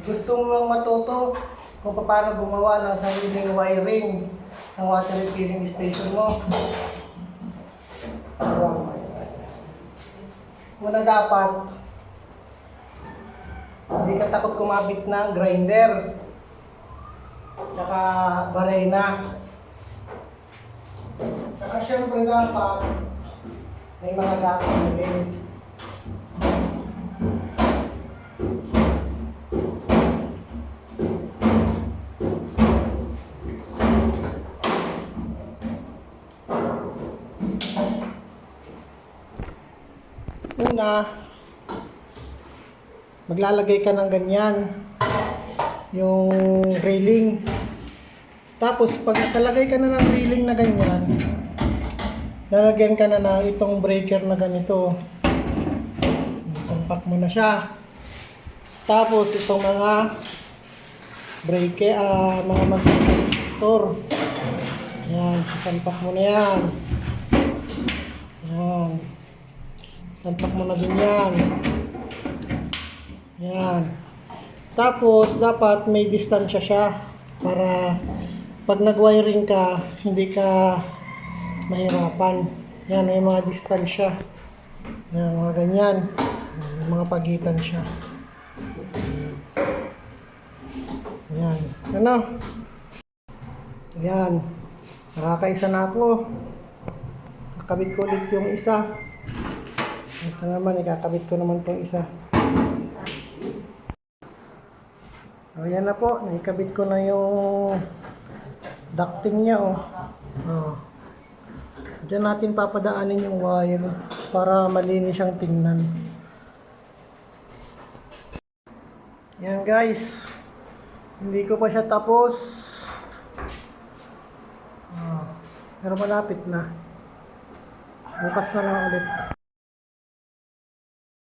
Gusto mo bang matuto kung paano gumawa ng sariling wiring ng water refilling station mo? Una dapat, hindi ka takot kumabit ng grinder tsaka barena. Tsaka syempre dapat may mga gamit din. Una, maglalagay ka ng ganyan, yung railing. Tapos, pag nakalagay ka na ng railing na ganyan, lalagyan ka na ng itong breaker na ganito. Sampak mo na siya. Tapos, itong mga breaker, mga motor. Yan, sampak mo na yan. Yan. Salpak mo na din yan. Yan. Tapos, dapat may distansya siya para pag nag-wiring ka, hindi ka mahirapan. Yan, may mga distansya. Yan, mga ganyan. May mga pagitan siya. Yan. Ano? Yan. Nakakaisa na ako. Kakabit ko ulit yung isa. Ito naman, ikakabit ko naman itong isa. So, yan na po. Naikabit ko na yung ducting niya, oh. Diyan natin papadaanin yung wire para malinis siyang tingnan. Yan, guys. Hindi ko pa siya tapos. Pero malapit na. Bukas na lang ulit.